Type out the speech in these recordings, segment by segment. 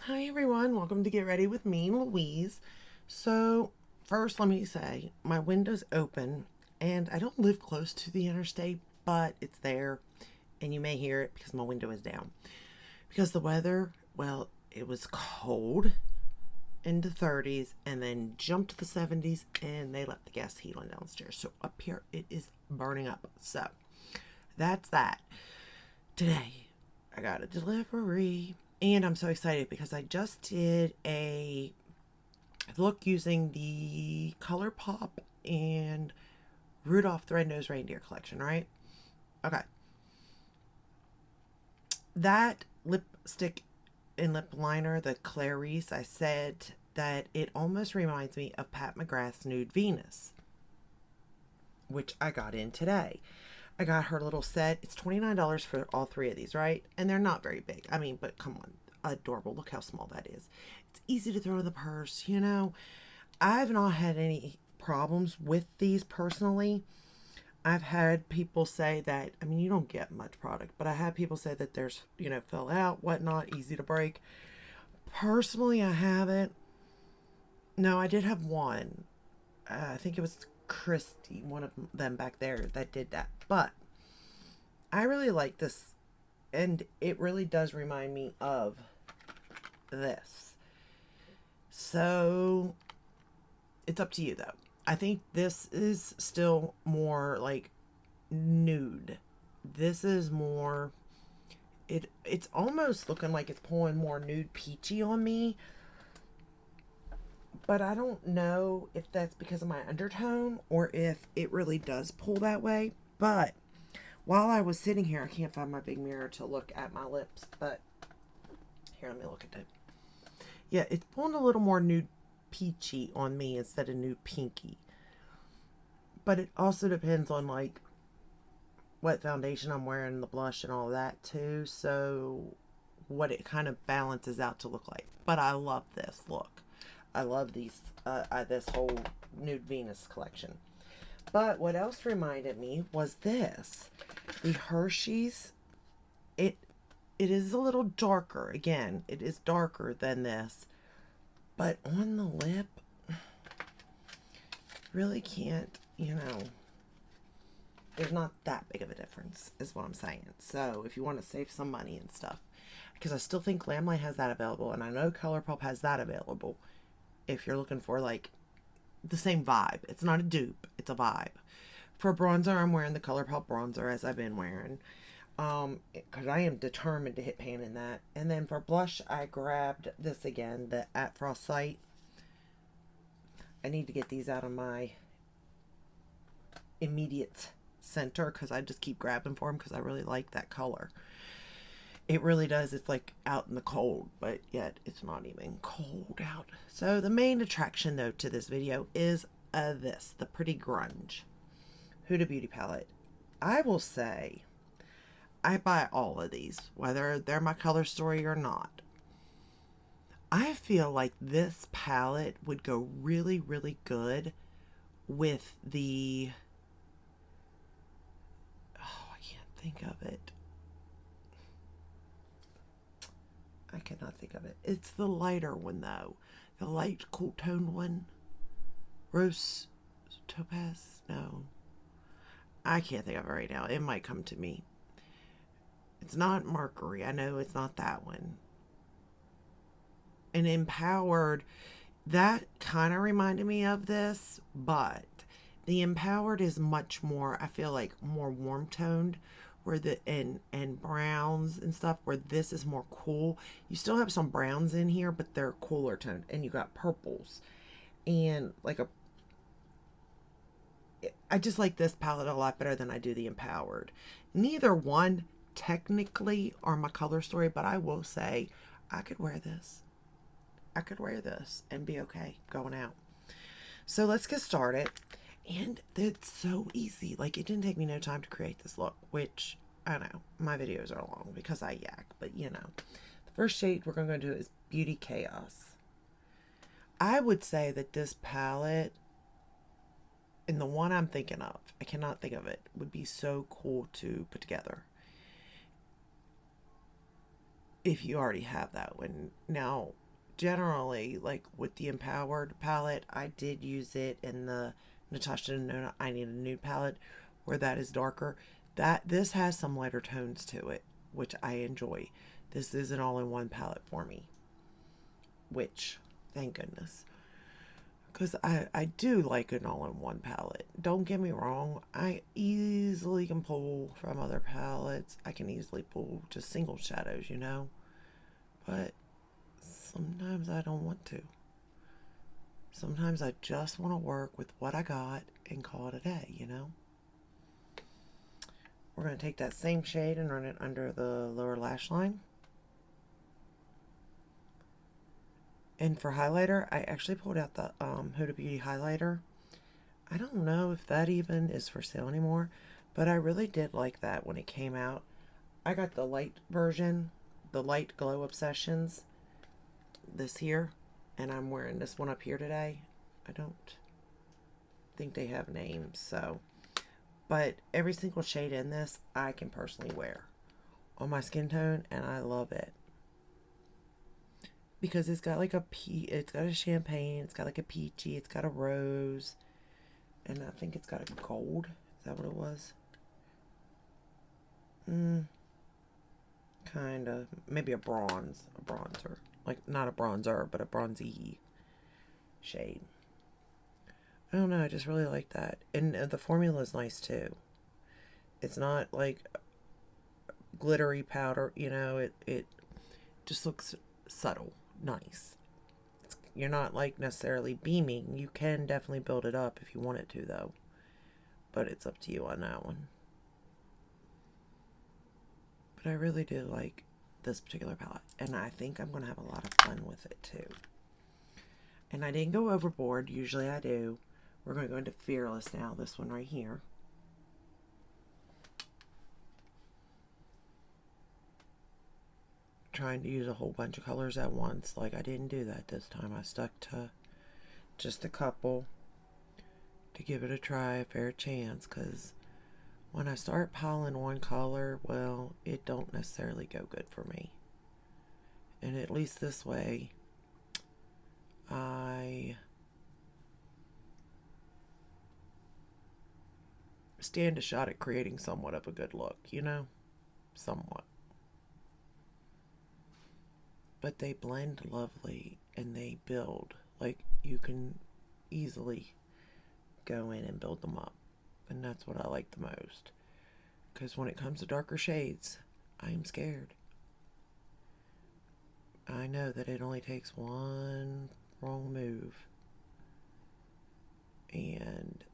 Hi everyone, welcome to Get Ready with me, Louise. So, first let me say, my window's open and I don't live close to the interstate, but it's there and you may hear it because my window is down. Because the weather, well, it was cold in the 30s and then jumped to the 70s and they left the gas heat on downstairs. So, up here it is burning up. So, that's that. Today, I got a delivery. And I'm so excited because I just did a look using the ColourPop and Rudolph the Red-Nosed Reindeer collection, right? Okay. That lipstick and lip liner, the Clarice, I said that it almost reminds me of Pat McGrath's Nude Venus, which I got in today. I got her little set. It's $29 for all three of these, right? And they're not very big. I mean, but come on. Adorable. Look how small that is. It's easy to throw in the purse, you know. I've not had any problems with these personally. I've had people say that, I mean, you don't get much product, but I had people say that there's, fill out, whatnot, easy to break. Personally, I haven't. No, I did have one. I think it was Christy, one of them back there, that did that. But I really like this, and it really does remind me of this. So it's up to you though. I think this is still more like nude. This is more it's almost looking like it's pulling more nude peachy on me. But I don't know if that's because of my undertone or if it really does pull that way. But while I was sitting here, I can't find my big mirror to look at my lips, but here, let me look at it. Yeah, it's pulling a little more nude peachy on me instead of nude pinky. But it also depends on like what foundation I'm wearing, the blush and all that too. So what it kind of balances out to look like. But I love this look. I love these this whole Nude Venus collection. But what else reminded me was this. The Hershey's. It it is a little darker. Again, it is darker than this. But on the lip, really can't, there's not that big of a difference, is what I'm saying. So if you want to save some money and stuff, because I still think Lamley has that available, and I know ColourPop has that available. If you're looking for like the same vibe, it's not a dupe, it's a vibe. For bronzer, I'm wearing the ColourPop bronzer as I've been wearing, because I am determined to hit pan in that. And then for blush, I grabbed this again, the At Frost Sight. I need to get these out of my immediate center because I just keep grabbing for them because I really like that color. It really does. It's like out in the cold, but yet it's not even cold out. So the main attraction though to this video is the Pretty Grunge Huda Beauty palette. I will say I buy all of these, whether they're my color story or not. I feel like this palette would go really, really good with the, oh, I can't think of it. I cannot think of it. It's the lighter one though. The light cool tone one. Rose topaz? No. I can't think of it right now. It might come to me. It's not Mercury. I know it's not that one. And Empowered, that kind of reminded me of this, but the Empowered is much more, I feel like, more warm toned, where the and browns and stuff, where this is more cool. You still have some browns in here, but they're cooler toned, and you got purples and like a, I just like this palette a lot better than I do the Empowered. Neither one technically are my color story, but I will say I could wear this. I could wear this and be okay going out. So let's get started. And it's so easy. Like, it didn't take me no time to create this look, which I know my videos are long because I yak, but the first shade we're going to do is Beauty Chaos. I would say that this palette and the one I'm thinking of, I cannot think of it, would be so cool to put together. if you already have that one. Now, generally, like with the Empowered palette, I did use it in the Natasha Denona I Need a Nude palette, where that is darker. This has some lighter tones to it, which I enjoy. This is an all-in-one palette for me, which, thank goodness. Because I do like an all-in-one palette. Don't get me wrong, I easily can pull from other palettes. I can easily pull just single shadows, you know? But sometimes I don't want to. Sometimes I just want to work with what I got and call it a day, you know? We're going to take that same shade and run it under the lower lash line. And for highlighter, I actually pulled out the Huda Beauty highlighter. I don't know if that even is for sale anymore, but I really did like that when it came out. I got the light version, the Light Glow Obsessions, this here, and I'm wearing this one up here today. I don't think they have names, so. But every single shade in this, I can personally wear on my skin tone, and I love it. Because it's got like it's got a champagne, it's got like a peachy, it's got a rose, and I think it's got a gold. Is that what it was? Kind of. Maybe a bronzer. Like, not a bronzer, but a bronzy shade. I don't know, I just really like that. And the formula is nice too. It's not like glittery powder, you know, it just looks subtle, nice. You're not like necessarily beaming. You can definitely build it up if you want it to, though. But it's up to you on that one. But I really do like this particular palette, and I think I'm going to have a lot of fun with it too. And I didn't go overboard. Usually I do. We're going to go into Fearless now, this one right here. Trying to use a whole bunch of colors at once. Like, I didn't do that this time. I stuck to just a couple to give it a try, a fair chance, because when I start piling one color, well, it don't necessarily go good for me. And at least this way, I stand a shot at creating somewhat of a good look, you know? Somewhat. But they blend lovely and they build. Like, you can easily go in and build them up. And that's what I like the most. Because when it comes to darker shades, I am scared. I know that it only takes one wrong move and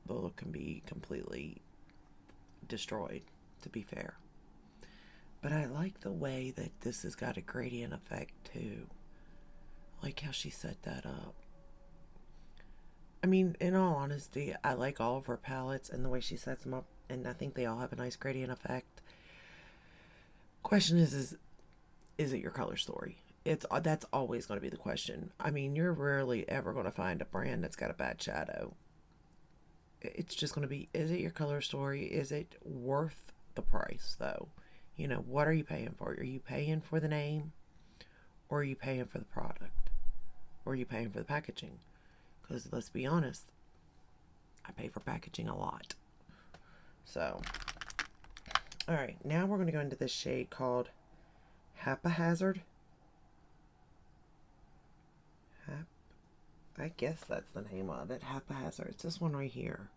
the look can be completely destroyed, to be fair. But I like the way that this has got a gradient effect too. I like how she set that up. I mean, in all honesty, I like all of her palettes and the way she sets them up, and I think they all have a nice gradient effect. Question is it your color story? That's always going to be the question. I mean, you're rarely ever going to find a brand that's got a bad shadow. It's just going to be, is it your color story? Is it worth the price, though? You know, what are you paying for? Are you paying for the name? Or are you paying for the product? Or are you paying for the packaging? Because let's be honest, I pay for packaging a lot. So, alright, now we're going to go into this shade called Haphazard. I guess that's the name of it, Haphazard. It's this one right here.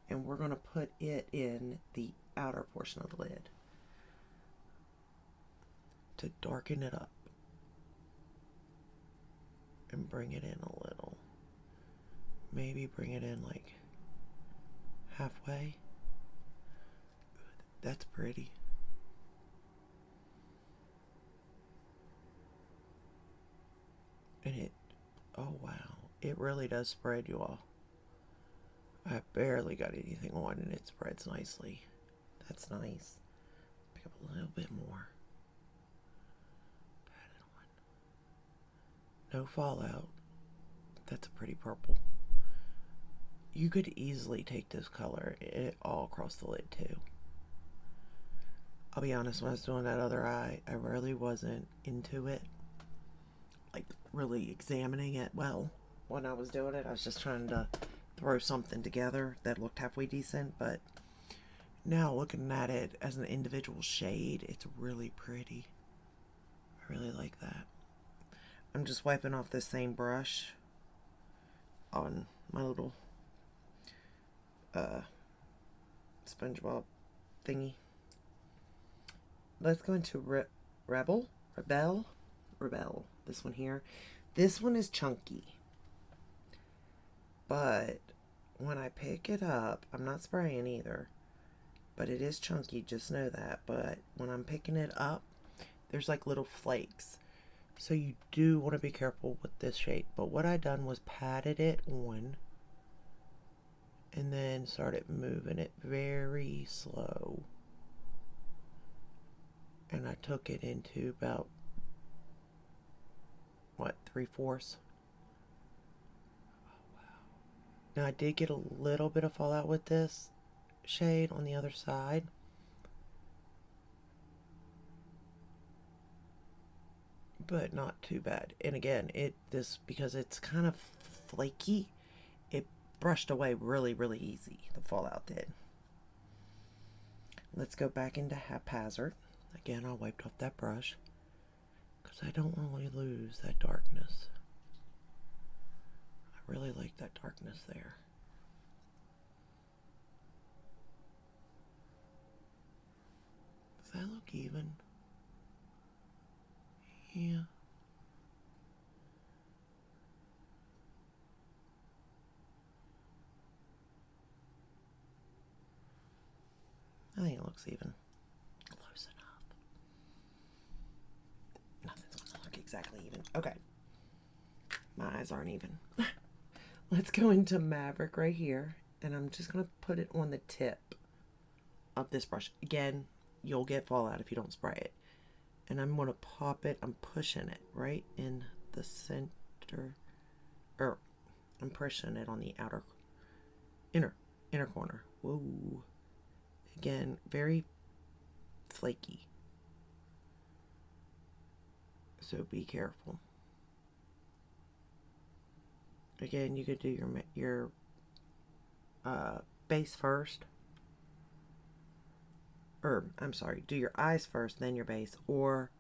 And we're going to put it in the outer portion of the lid to darken it up and bring it in a little. Maybe bring it in like halfway. That's pretty. And it, oh wow, it really does spread, you all. I barely got anything on and it spreads nicely. That's nice. Pick up a little bit more. Pat it on. No fallout. That's a pretty purple. You could easily take this color all across the lid too. I'll be honest, when I was doing that other eye, I really wasn't into it. Like, really examining it well. When I was doing it, I was just trying to throw something together that looked halfway decent, but now looking at it as an individual shade, it's really pretty. I really like that. I'm just wiping off this same brush on my little SpongeBob thingy. Let's go into Rebel. This one here. This one is chunky. But when I pick it up, I'm not spraying either. But it is chunky, just know that. But when I'm picking it up, there's like little flakes. So you do want to be careful with this shade. But what I done was patted it on and then started moving it very slow. And I took it into about, what, 3/4. Oh, wow. Now I did get a little bit of fallout with this shade on the other side. But not too bad. And again, because it's kind of flaky, it brushed away really, really easy. The fallout did. Let's go back into haphazard. Again, I wiped off that brush because I don't really lose that darkness. I really like that darkness there. Does that look even? Yeah. I think it looks even. Close enough. Nothing's gonna look exactly even. Okay. My eyes aren't even. Let's go into Maverick right here. And I'm just gonna put it on the tip of this brush. Again, you'll get fallout if you don't spray it. And I'm gonna pop it. I'm pushing it right in the center. Or I'm pushing it on the inner corner. Whoa. Again, very flaky. So be careful. Again, you could do your base first. Or, I'm sorry, do your eyes first, then your base. Or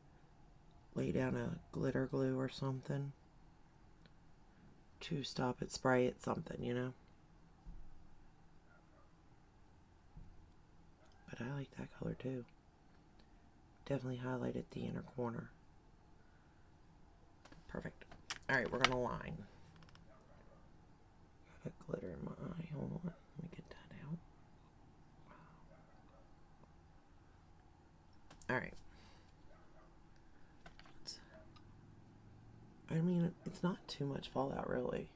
lay down a glitter glue or something to stop it, spray it, something, you know. But I like that color too. Definitely highlighted the inner corner. Perfect. Alright, we're gonna line. Got a glitter in my eye. Hold on. Let me get that out. Alright. I mean, it's not too much fallout, really.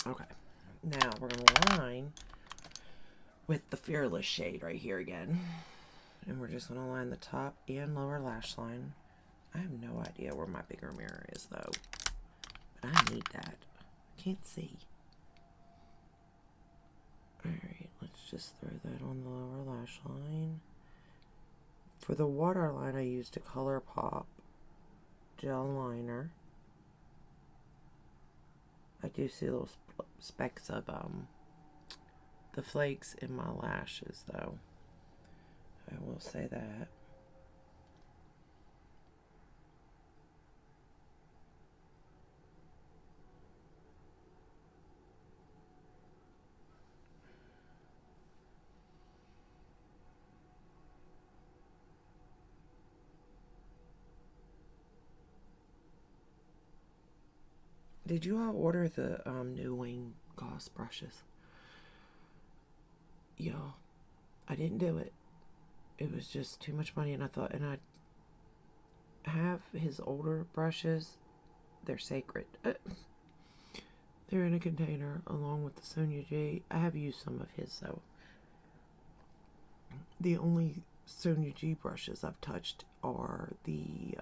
Okay. Now, we're going to line with the Fearless shade right here again. And we're just going to line the top and lower lash line. I have no idea where my bigger mirror is, though. But I need that. I can't see. Alright, let's just throw that on the lower lash line. For the waterline, I used a ColourPop gel liner. I do see little specks of the flakes in my lashes, though. I will say that. Did you all order the new Wing Gloss brushes? Y'all, I didn't do it. It was just too much money, and I have his older brushes. They're sacred. They're in a container along with the Sonia G. I have used some of his, though. The only Sonia G brushes I've touched are the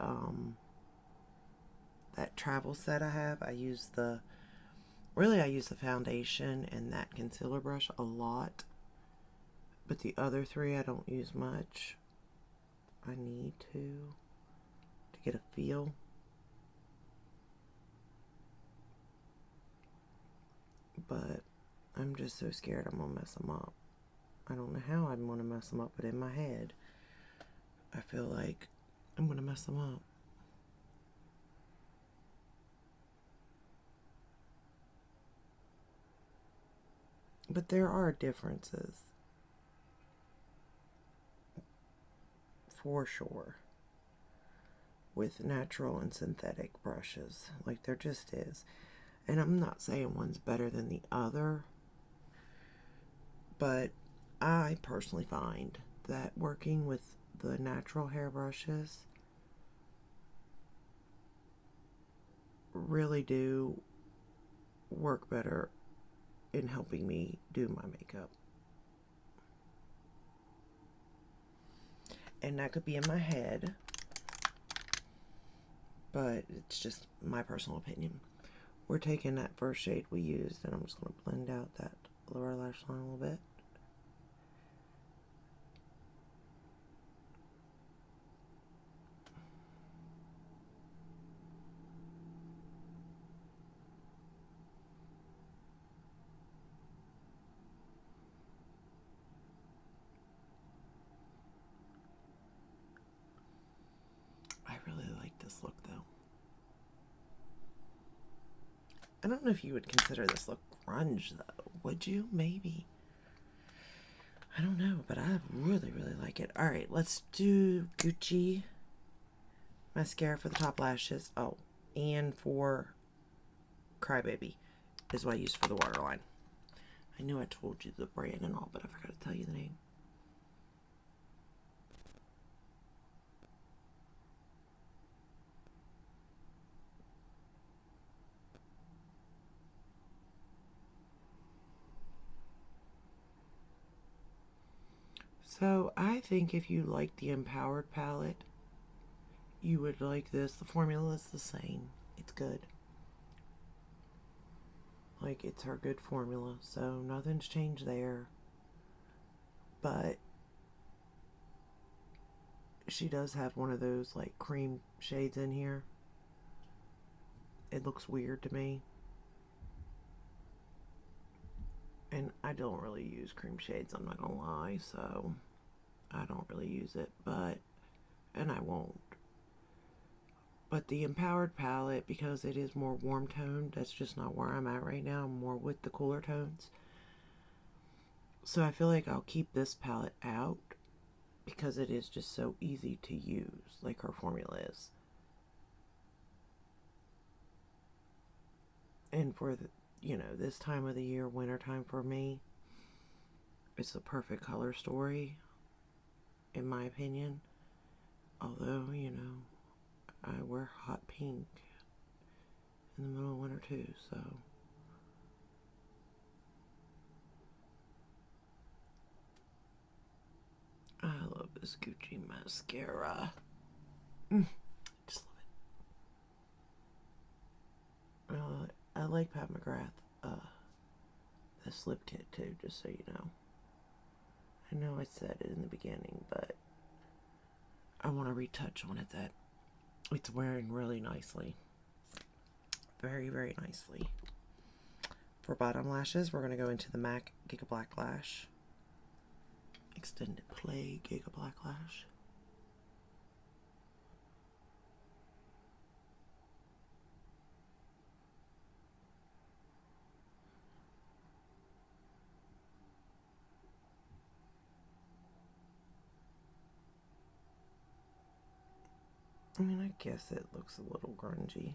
that travel set I have. I use the Really, I use the foundation and that concealer brush a lot. But the other three I don't use much. I need to get a feel. But I'm just so scared I'm going to mess them up. I don't know how I'm going to mess them up, but in my head, I feel like I'm going to mess them up. But there are differences. For sure. With natural and synthetic brushes. Like, there just is. And I'm not saying one's better than the other. But I personally find that working with the natural hair brushes really do work better in helping me do my makeup. And that could be in my head, but it's just my personal opinion. We're taking that first shade we used, and I'm just going to blend out that lower lash line a little bit. I really like this look, though. I don't know if you would consider this look grunge, though. Would you? Maybe. I don't know, but I really, really like it. All right, let's do Gucci mascara for the top lashes. Oh, and for Crybaby is what I use for the waterline. I knew I told you the brand and all, but I forgot to tell you the name. So I think if you like the Empowered palette, you would like this. The formula is the same. It's good. Like, it's her good formula, so nothing's changed there. But she does have one of those, like, cream shades in here. It looks weird to me. And I don't really use cream shades, I'm not gonna lie, so I don't really use it, and I won't. But the Empowered palette, because it is more warm toned, that's just not where I'm at right now. I'm more with the cooler tones. So I feel like I'll keep this palette out because it is just so easy to use, like her formula is. And for the, this time of the year, wintertime for me, it's a perfect color story, in my opinion. Although, I wear hot pink in the middle of winter too, so. I love this Gucci mascara. Just love it. I like Pat McGrath, the slip kit too, just so you know. I know I said it in the beginning, but I want to retouch on it that it's wearing really nicely. Very, very nicely. For bottom lashes, we're going to go into the MAC Giga Black Lash. Extended Play Giga Black Lash. I mean, I guess it looks a little grungy.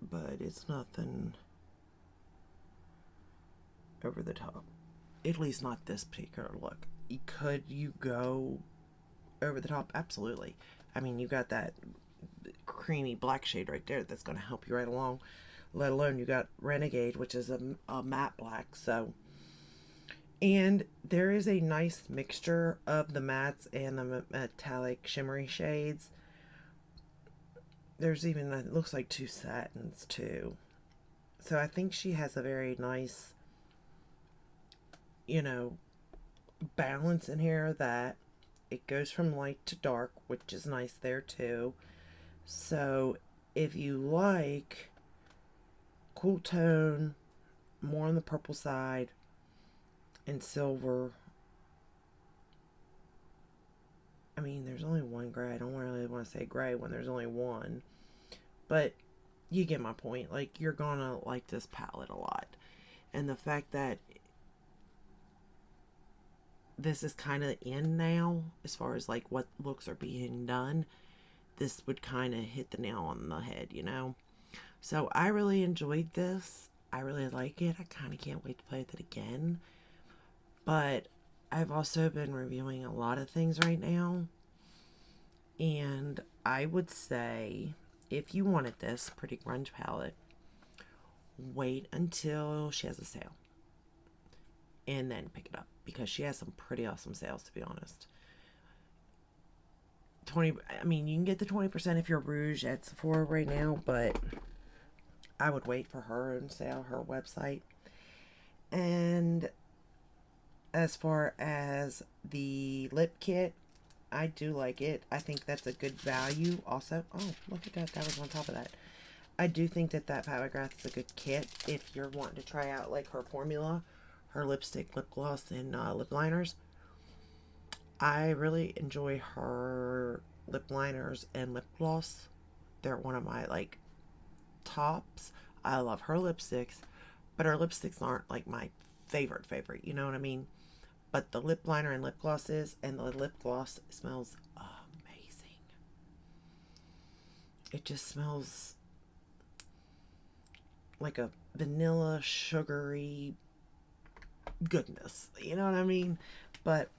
But it's nothing over the top. At least not this particular look. Could you go over the top? Absolutely. I mean, you got that creamy black shade right there that's going to help you right along. Let alone you got Renegade, which is a matte black. So And there is a nice mixture of the mattes and the metallic shimmery shades. There's even, it looks like two satins too. So I think she has a very nice, you know, balance in here that it goes from light to dark, which is nice there too. So if you like cool tone, more on the purple side, and silver. I mean, there's only one gray. I don't really want to say gray when there's only one. But you get my point. Like, you're gonna like this palette a lot. And the fact that this is kind of in now, as far as like what looks are being done, this would kind of hit the nail on the head, you know? So I really enjoyed this. I really like it. I kind of can't wait to play with it again. But I've also been reviewing a lot of things right now. And I would say if you wanted this pretty grunge palette, wait until she has a sale. And then pick it up. Because she has some pretty awesome sales, to be honest. 20, I mean, you can get the 20% if you're Rouge at Sephora right now, but I would wait for her own sale, her website. And as far as the lip kit, I do like it. I think that's a good value also. Oh, look at that. That was on top of that. I do think that that Pat McGrath is a good kit if you're wanting to try out like her formula, her lipstick, lip gloss, and lip liners. I really enjoy her lip liners and lip gloss. They're one of my like tops. I love her lipsticks, but her lipsticks aren't like my favorite. You know what I mean? But the lip liner and lip gloss is, and the lip gloss smells amazing. It just smells like a vanilla, sugary goodness. You know what I mean? But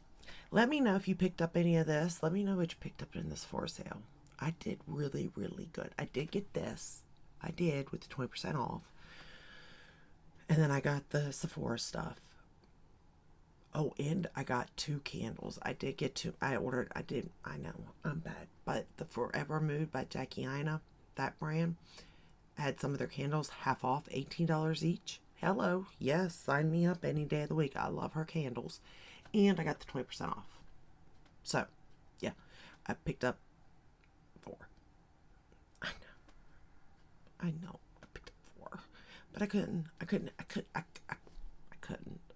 let me know if you picked up any of this. Let me know what you picked up in this for sale. I did really, really good. I did get this. I did with the 20% off. And then I got the Sephora stuff. Oh, and I got 2 candles. I did get 2. I know, I'm bad. But the Forever Mood by Jackie Aina, that brand, had some of their candles half off, $18 each. Hello. Yes, sign me up any day of the week. I love her candles. And I got the 20% off. So, yeah, I picked up 4. I know. I picked up 4. But I couldn't.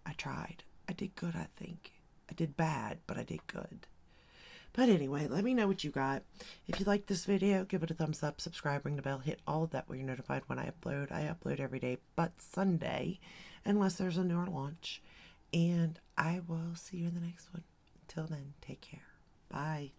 I tried. I did good, I think. I did bad, but I did good. But anyway, let me know what you got. If you like this video, give it a thumbs up, subscribe, ring the bell, hit all of that where you're notified when I upload. I upload every day but Sunday, unless there's a newer launch. And I will see you in the next one. Until then, take care. Bye.